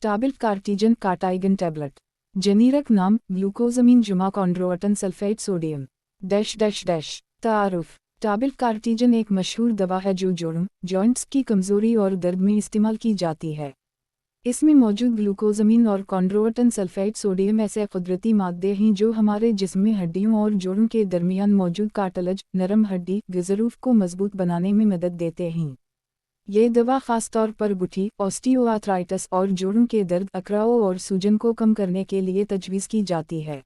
टाबिल्ट Cartesian कार्टाइगन tablet. Generic नाम glucosamine जुमा कॉन्ड्रोअटन sulphate sodium -- तारुफ। टाबिल्ट कार्टिजन एक मशहूर दवा है जो जोड़ों जॉइंट्स की कमजोरी और दर्द में इस्तेमाल की जाती है। इसमें मौजूद ग्लूकोजामिन और कॉन्ड्रोअटन सल्फेट सोडियम ऐसे कुदरती मादे हैं जो हमारे जिस्म में हड्डियों और जोड़ों के दरमियान मौजूद कार्टिलेज नरम हड्डी गज़रूफ को मजबूत बनाने में मदद देते हैं। ये दवा खास तौर पर गुठी ऑस्टियोआर्थराइटिस और जोड़ों के दर्द अकड़ाव और सूजन को कम करने के लिए तजवीज़ की जाती है।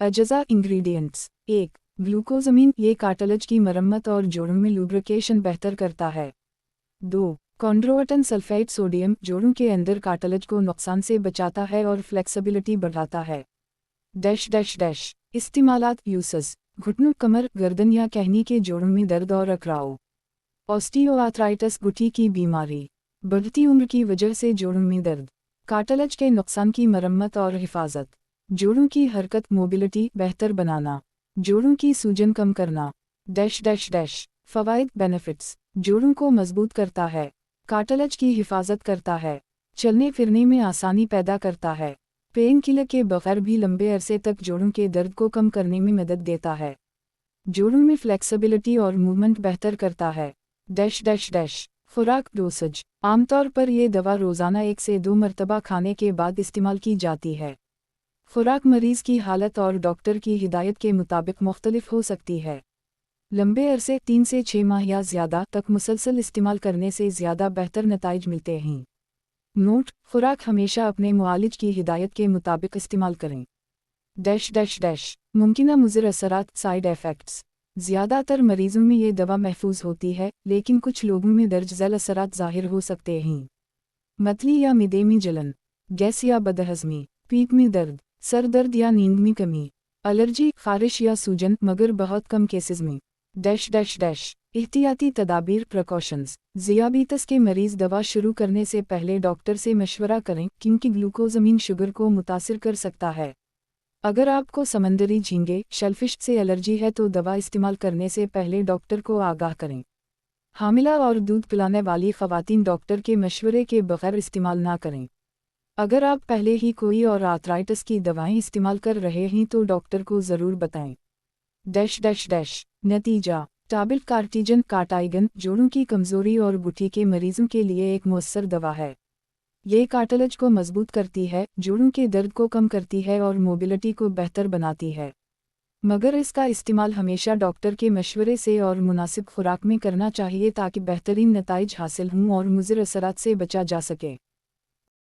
अजज़ा इंग्रेडिएंट्स। 1. ग्लूकोजामिन ये कार्टिलेज की मरम्मत और जोड़ों में लुब्रिकेशन बेहतर करता है। 2. कॉन्ड्रोअटन सल्फेट सोडियम जोड़ों के अंदर कार्टिलेज को नुकसान से बचाता है और फ्लेक्सिबिलिटी बढ़ाता है। इस्तेमालात यूसेस घुटनों कमर गर्दन या कहनी के जोड़ों में दर्द और अकड़ाव। ऑस्टियोआर्थराइटिस गुठी की बीमारी। बढ़ती उम्र की वजह से जोड़ों में दर्द। कार्टिलेज के नुकसान की मरम्मत और हिफाजत। जोड़ों की हरकत मोबिलिटी बेहतर बनाना। जोड़ों की सूजन कम करना। फ़वाइद बेनिफिट्स। जोड़ों को मजबूत करता है। कार्टिलेज की हिफाजत करता है। चलने फिरने में आसानी पैदा करता है। पेन किलर के बगैर भी लंबे अरसे तक जोड़ों के दर्द को कम करने में मदद देता है। जोड़ों में फ्लेक्सिबिलिटी और मूवमेंट बेहतर करता है। खुराक डोसेज। आमतौर पर यह दवा रोज़ाना 1 से 2 मरतबा खाने के बाद इस्तेमाल की जाती है। खुराक मरीज़ की हालत और डॉक्टर की हिदायत के मुताबिक मुख्तलिफ हो सकती है। लंबे अरसे 3 से 6 माह या ज़्यादा तक मुसलसल इस्तेमाल करने से ज़्यादा बेहतर नताइज मिलते हैं। नोट: खुराक हमेशा अपने मुआलिज की हिदायत के मुताबिक इस्तेमाल करें। मुमकिना मुज़र असरात साइड इफ़ेक्ट्स। ज़्यादातर मरीज़ों में ये दवा महफूज होती है, लेकिन कुछ लोगों में दर्ज झैल असरात ज़ाहिर हो सकते हैं। मतली या मिदे में जलन, गैस या बदहज़मी, पीठ में दर्द, सर दर्द या नींद में कमी, एलर्जी खारिश या सूजन मगर बहुत कम केसेस में। एहतियाती तदाबीर प्रिकॉशंस। ज़ियाबीतस के मरीज़ दवा शुरू करने से पहले डॉक्टर से मशवरा करें क्योंकि ग्लूकोजामिन शुगर को मुतासिर कर सकता है। अगर आपको समंदरी झींगे शेलफिश से एलर्जी है तो दवा इस्तेमाल करने से पहले डॉक्टर को आगाह करें। हामिला और दूध पिलाने वाली ख़वातीन डॉक्टर के मशवरे के बगैर इस्तेमाल ना करें। अगर आप पहले ही कोई और आर्थराइटिस की दवाएं इस्तेमाल कर रहे हैं तो डॉक्टर को ज़रूर बताएं। नतीजा: टाबिल्ट कार्टिजन कार्टाइगन जोड़ों की कमज़ोरी और गुठी के मरीज़ों के लिए एक मुअस्सर दवा है। ये कार्टिलेज को मजबूत करती है, जोड़ों के दर्द को कम करती है और मोबिलिटी को बेहतर बनाती है। मगर इसका इस्तेमाल हमेशा डॉक्टर के मशवरे से और मुनासिब खुराक में करना चाहिए ताकि बेहतरीन नताइज हासिल हों और मुज़र असरात से बचा जा सके।